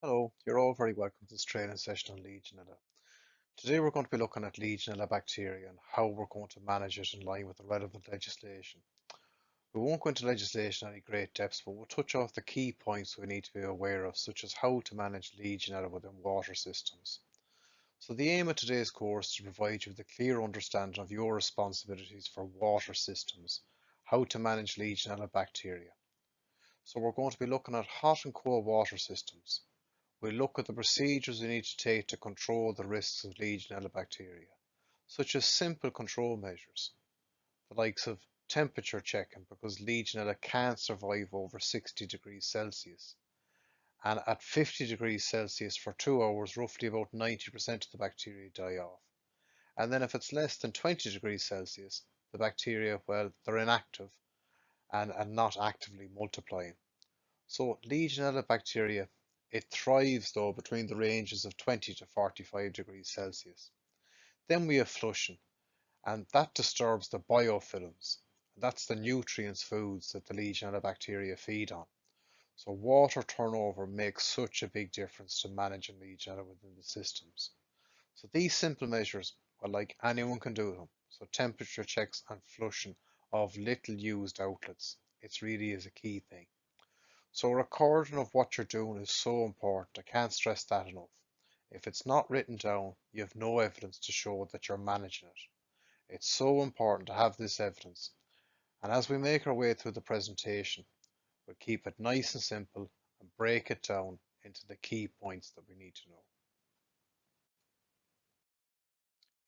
Hello, you're all very welcome to this training session on Legionella. Today we're going to be looking at Legionella bacteria and how we're going to manage it in line with the relevant legislation. We won't go into legislation in any great depths, but we'll touch off the key points we need to be aware of, such as how to manage Legionella within water systems. So the aim of today's course is to provide you with a clear understanding of your responsibilities for water systems, how to manage Legionella bacteria. So we're going to be looking at hot and cold water systems. We look at the procedures we need to take to control the risks of Legionella bacteria, such as simple control measures, the likes of temperature checking because Legionella can't survive over 60 degrees Celsius. And at 50 degrees Celsius for 2 hours, roughly about 90% of the bacteria die off. And then if it's less than 20 degrees Celsius, the bacteria, well, they're inactive and not actively multiplying. So Legionella bacteria, it thrives though between the ranges of 20 to 45 degrees Celsius. Then we have flushing, and that disturbs the biofilms. That's the nutrients foods that the Legionella bacteria feed on. So water turnover makes such a big difference to managing Legionella within the systems. So these simple measures, well, like anyone can do them. So temperature checks and flushing of little used outlets. It really is a key thing. So a recording of what you're doing is so important. I can't stress that enough. If it's not written down, you have no evidence to show that you're managing it. It's so important to have this evidence. And as we make our way through the presentation, we'll keep it nice and simple and break it down into the key points that we need to know.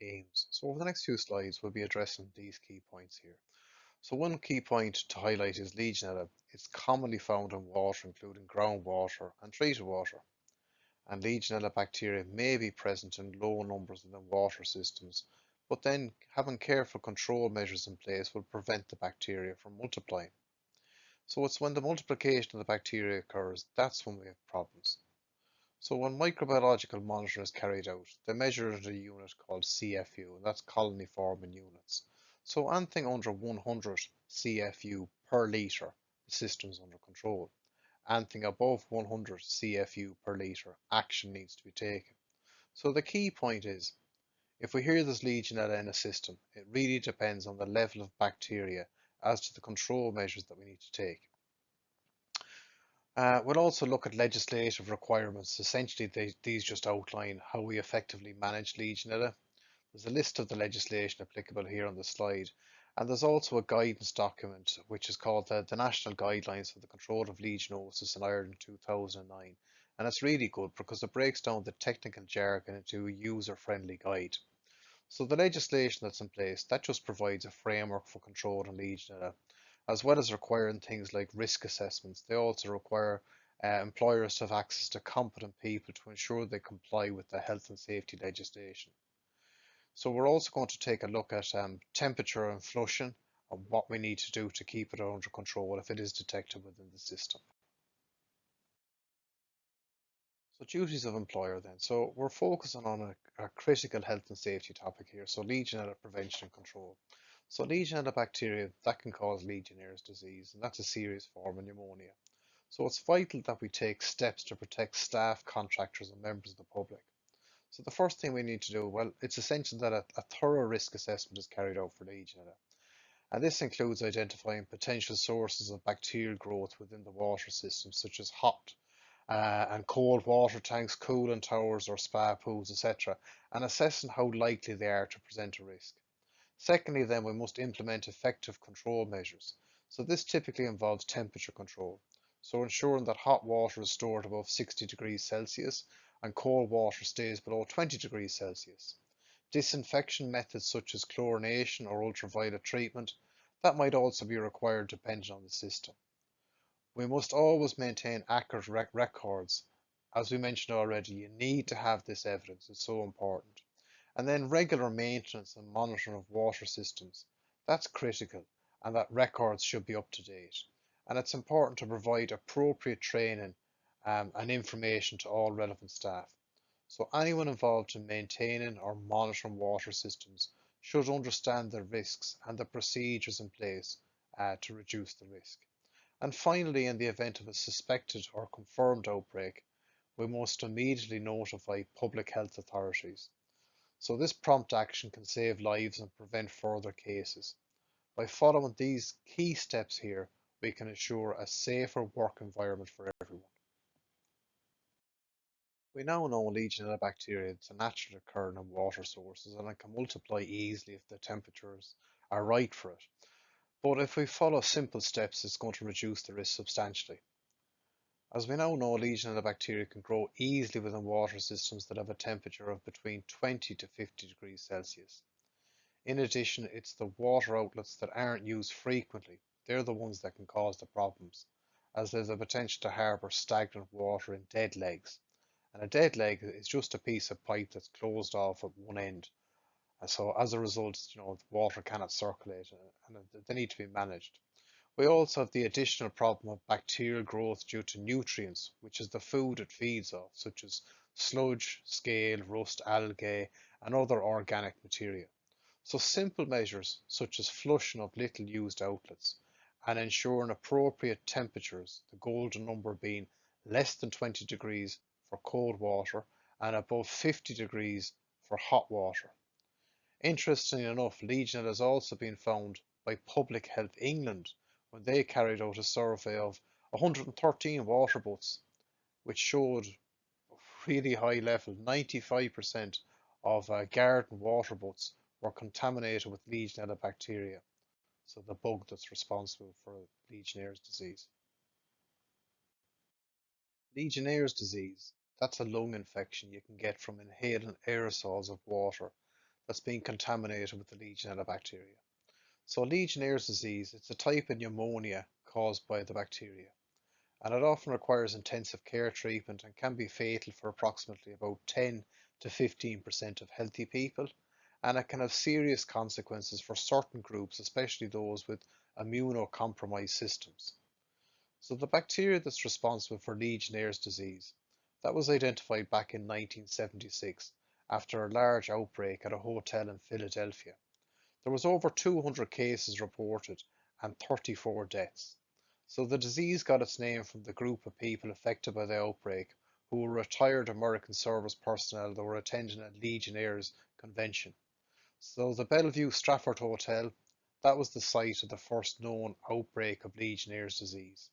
Aims. So over the next few slides, we'll be addressing these key points here. So one key point to highlight is Legionella. It's commonly found in water, including groundwater and treated water. And Legionella bacteria may be present in low numbers in the water systems, but then having careful control measures in place will prevent the bacteria from multiplying. So it's when the multiplication of the bacteria occurs, that's when we have problems. So when microbiological monitoring is carried out, they measure at a unit called CFU, and that's colony forming units. So anything under 100 CFU per litre, the system's under control. Anything above 100 CFU per litre, action needs to be taken. So the key point is, if we hear there's Legionella in a system, it really depends on the level of bacteria as to the control measures that we need to take. We'll also look at legislative requirements. Essentially, these just outline how we effectively manage Legionella. There's a list of the legislation applicable here on the slide, and there's also a guidance document which is called the National Guidelines for the Control of Legionnosis in Ireland 2009. And it's really good because it breaks down the technical jargon into a user-friendly guide. So the legislation that's in place, that just provides a framework for controlling Legionella, as well as requiring things like risk assessments. They also require employers to have access to competent people to ensure they comply with the health and safety legislation. So we're also going to take a look at temperature and flushing and what we need to do to keep it under control if it is detected within the system. So duties of employer then. So we're focusing on a critical health and safety topic here. So Legionella prevention and control. So Legionella bacteria, that can cause Legionnaire's disease, and that's a serious form of pneumonia. So it's vital that we take steps to protect staff, contractors and members of the public. So the first thing we need to do, well, it's essential that a thorough risk assessment is carried out for Legionella. And this includes identifying potential sources of bacterial growth within the water system, such as hot and cold water tanks, cooling towers or spa pools, etc., and assessing how likely they are to present a risk. Secondly, then we must implement effective control measures. So this typically involves temperature control. So ensuring that hot water is stored above 60 degrees Celsius and cold water stays below 20 degrees Celsius. Disinfection methods such as chlorination or ultraviolet treatment, that might also be required depending on the system. We must always maintain accurate records. As we mentioned already, you need to have this evidence, it's so important. And then regular maintenance and monitoring of water systems, that's critical, and that records should be up to date. And it's important to provide appropriate training and information to all relevant staff. So anyone involved in maintaining or monitoring water systems should understand the risks and the procedures in place to reduce the risk. And finally, in the event of a suspected or confirmed outbreak, we must immediately notify public health authorities. So this prompt action can save lives and prevent further cases. By following these key steps here, we can ensure a safer work environment for everyone. We now know Legionella bacteria is a naturally occurring in water sources and it can multiply easily if the temperatures are right for it. But if we follow simple steps, it's going to reduce the risk substantially. As we now know, Legionella bacteria can grow easily within water systems that have a temperature of between 20 to 50 degrees Celsius. In addition, it's the water outlets that aren't used frequently. They're the ones that can cause the problems, as there's a potential to harbour stagnant water in dead legs. And a dead leg is just a piece of pipe that's closed off at one end. And so as a result, the water cannot circulate and they need to be managed. We also have the additional problem of bacterial growth due to nutrients, which is the food it feeds off, such as sludge, scale, rust, algae, and other organic material. So simple measures such as flushing of little used outlets and ensuring appropriate temperatures, the golden number being less than 20 degrees for cold water and above 50 degrees for hot water. Interestingly enough, Legionella has also been found by Public Health England when they carried out a survey of 113 water butts, which showed really high level, 95% of garden water butts were contaminated with Legionella bacteria, so the bug that's responsible for Legionnaire's disease. Legionnaire's disease, that's a lung infection you can get from inhaling aerosols of water that's been contaminated with the Legionella bacteria. So Legionnaire's disease, it's a type of pneumonia caused by the bacteria, and it often requires intensive care treatment and can be fatal for approximately about 10 to 15% of healthy people, and it can have serious consequences for certain groups, especially those with immunocompromised systems. So the bacteria that's responsible for Legionnaire's disease, that was identified back in 1976 after a large outbreak at a hotel in Philadelphia. There was over 200 cases reported and 34 deaths. So the disease got its name from the group of people affected by the outbreak who were retired American service personnel that were attending a Legionnaires convention. So the Bellevue Stratford Hotel, that was the site of the first known outbreak of Legionnaire's disease.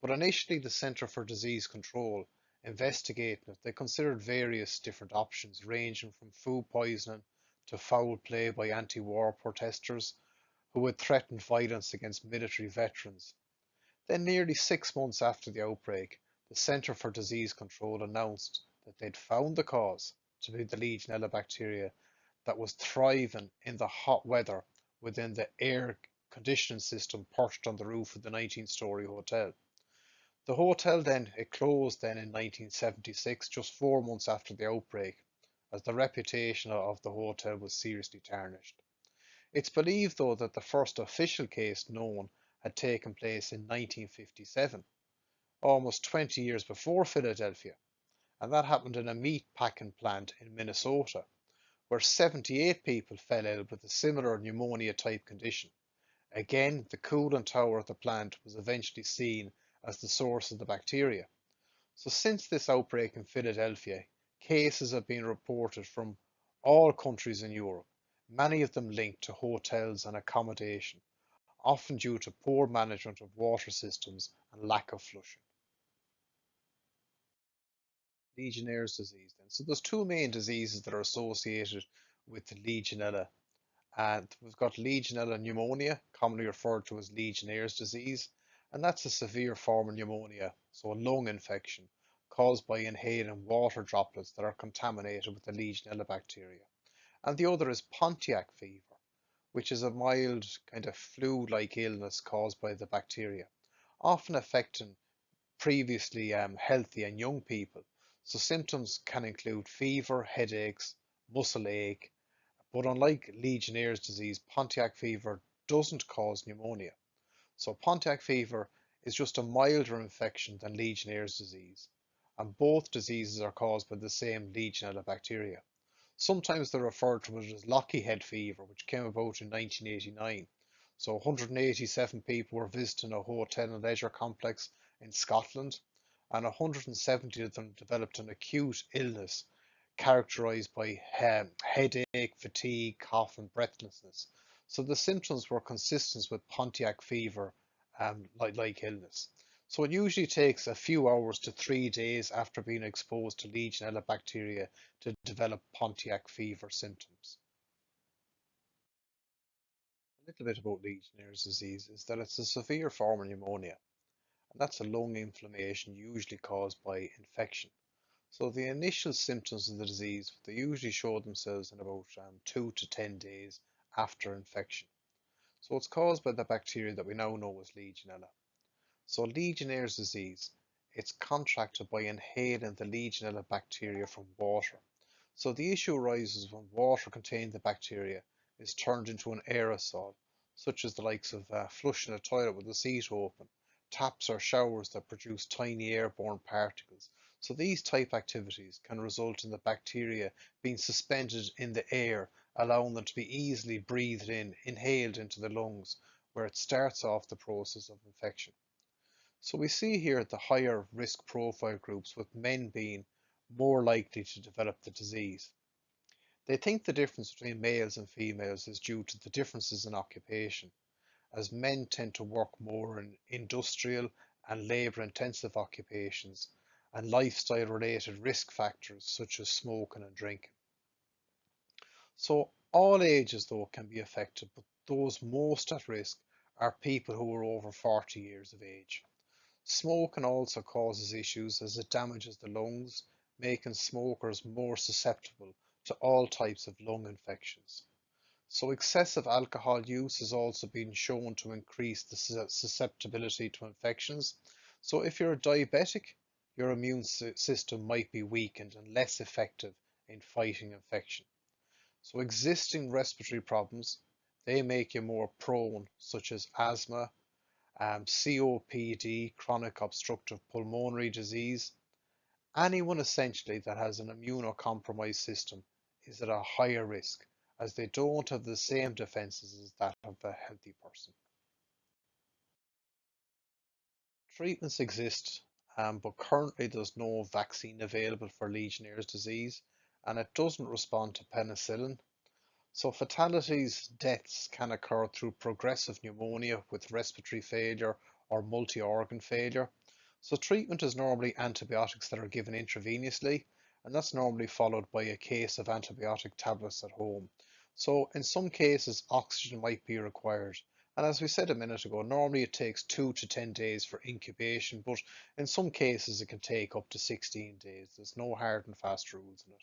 But initially the Centre for Disease Control investigating it, they considered various different options ranging from food poisoning to foul play by anti-war protesters who had threatened violence against military veterans. Then nearly 6 months after the outbreak, the Centre for Disease Control announced that they'd found the cause to be the Legionella bacteria that was thriving in the hot weather within the air conditioning system perched on the roof of the 19-story hotel. The hotel then, it closed then in 1976, just 4 months after the outbreak, as the reputation of the hotel was seriously tarnished. It's believed though that the first official case known had taken place in 1957, almost 20 years before Philadelphia, and that happened in a meat packing plant in Minnesota, where 78 people fell ill with a similar pneumonia type condition. Again, the cooling tower of the plant was eventually seen as the source of the bacteria. So since this outbreak in Philadelphia, cases have been reported from all countries in Europe, many of them linked to hotels and accommodation, often due to poor management of water systems and lack of flushing. Legionnaire's disease then. So there's two main diseases that are associated with the Legionella. And we've got Legionella pneumonia, commonly referred to as Legionnaire's disease, and that's a severe form of pneumonia, so a lung infection caused by inhaling water droplets that are contaminated with the Legionella bacteria. And the other is Pontiac fever, which is a mild kind of flu-like illness caused by the bacteria, often affecting previously healthy and young people. So symptoms can include fever, headaches, muscle ache, but unlike Legionnaire's disease, Pontiac fever doesn't cause pneumonia. So Pontiac fever is just a milder infection than Legionnaire's disease, and both diseases are caused by the same Legionella bacteria. Sometimes they're referred to it as Lockheed fever, which came about in 1989. So 187 people were visiting a hotel and leisure complex in Scotland, and 170 of them developed an acute illness characterized by headache, fatigue, cough, and breathlessness. So the symptoms were consistent with Pontiac fever, like illness. So it usually takes a few hours to 3 days after being exposed to Legionella bacteria to develop Pontiac fever symptoms. A little bit about Legionnaire's disease is that it's a severe form of pneumonia, and that's a lung inflammation usually caused by infection. So the initial symptoms of the disease, they usually show themselves in about 2 to 10 days after infection. So it's caused by the bacteria that we now know as Legionella. So Legionnaire's disease, it's contracted by inhaling the Legionella bacteria from water. So the issue arises when water containing the bacteria is turned into an aerosol, such as the likes of flushing a toilet with the seat open, taps or showers that produce tiny airborne particles. So these type activities can result in the bacteria being suspended in the air, allowing them to be easily breathed in, inhaled into the lungs, where it starts off the process of infection. So we see here the higher risk profile groups, with men being more likely to develop the disease. They think the difference between males and females is due to the differences in occupation, as men tend to work more in industrial and labour intensive occupations and lifestyle related risk factors such as smoking and drinking. So all ages though can be affected, but those most at risk are people who are over 40 years of age. Smoking also causes issues as it damages the lungs, making smokers more susceptible to all types of lung infections. So excessive alcohol use has also been shown to increase the susceptibility to infections. So if you're a diabetic, your immune system might be weakened and less effective in fighting infection. So existing respiratory problems, they make you more prone, such as asthma, COPD, chronic obstructive pulmonary disease. Anyone essentially that has an immunocompromised system is at a higher risk, as they don't have the same defences as that of a healthy person. Treatments exist, but currently there's no vaccine available for Legionnaire's disease, and it doesn't respond to penicillin. So fatalities, deaths can occur through progressive pneumonia with respiratory failure or multi-organ failure. So treatment is normally antibiotics that are given intravenously, and that's normally followed by a case of antibiotic tablets at home. So in some cases, oxygen might be required. And as we said a minute ago, normally it takes 2 to 10 days for incubation, but in some cases it can take up to 16 days. There's no hard and fast rules in it.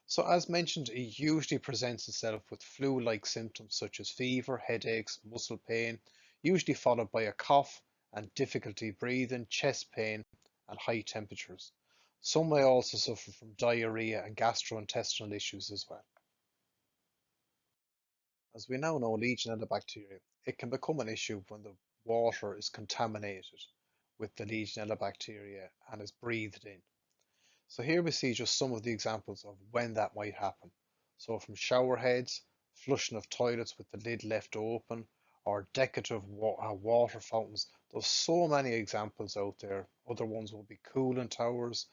So as mentioned, it usually presents itself with flu-like symptoms such as fever, headaches, muscle pain, usually followed by a cough and difficulty breathing, chest pain, and high temperatures. Some may also suffer from diarrhea and gastrointestinal issues as well. As we now know, Legionella bacteria, it can become an issue when the water is contaminated with the Legionella bacteria and is breathed in. So here we see just some of the examples of when that might happen. So from shower heads, flushing of toilets with the lid left open, or decorative water fountains. There's so many examples out there. Other ones will be cooling towers,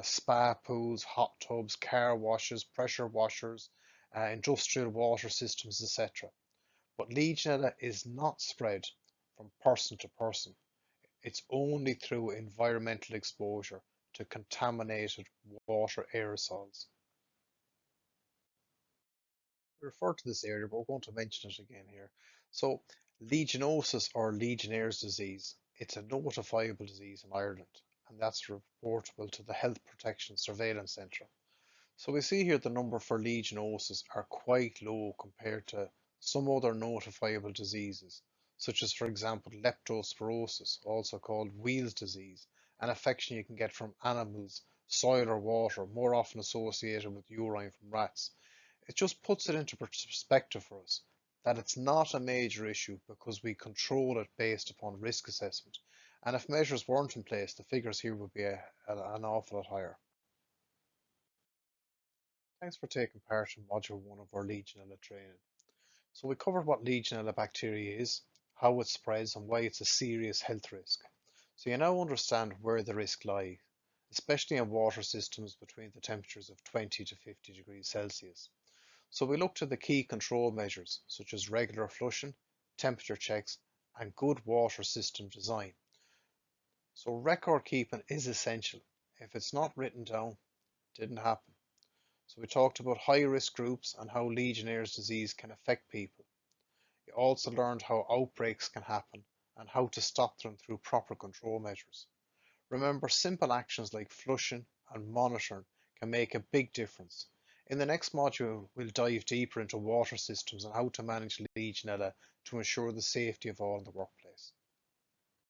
spa pools, hot tubs, car washes, pressure washers, industrial water systems, etc. But Legionella is not spread from person to person. It's only through environmental exposure to contaminated water aerosols. We referred to this earlier, but we're going to mention it again here. So, Legionnosis or Legionnaire's disease, it's a notifiable disease in Ireland, and that's reportable to the Health Protection Surveillance Centre. So we see here the number for Legionnosis are quite low compared to some other notifiable diseases, such as, for example, leptospirosis, also called Weil's disease, an affection you can get from animals, soil or water, more often associated with urine from rats. It just puts it into perspective for us that it's not a major issue because we control it based upon risk assessment. And if measures weren't in place, the figures here would be an awful lot higher. Thanks for taking part in Module 1 of our Legionella training. So we covered what Legionella bacteria is, how it spreads and why it's a serious health risk. So you now understand where the risk lies, especially in water systems between the temperatures of 20 to 50 degrees Celsius. So we looked at the key control measures such as regular flushing, temperature checks, and good water system design. So record keeping is essential. If it's not written down, it didn't happen. So we talked about high risk groups and how Legionnaire's disease can affect people. We also learned how outbreaks can happen and how to stop them through proper control measures. Remember, simple actions like flushing and monitoring can make a big difference. In the next module, we'll dive deeper into water systems and how to manage Legionella to ensure the safety of all in the workplace.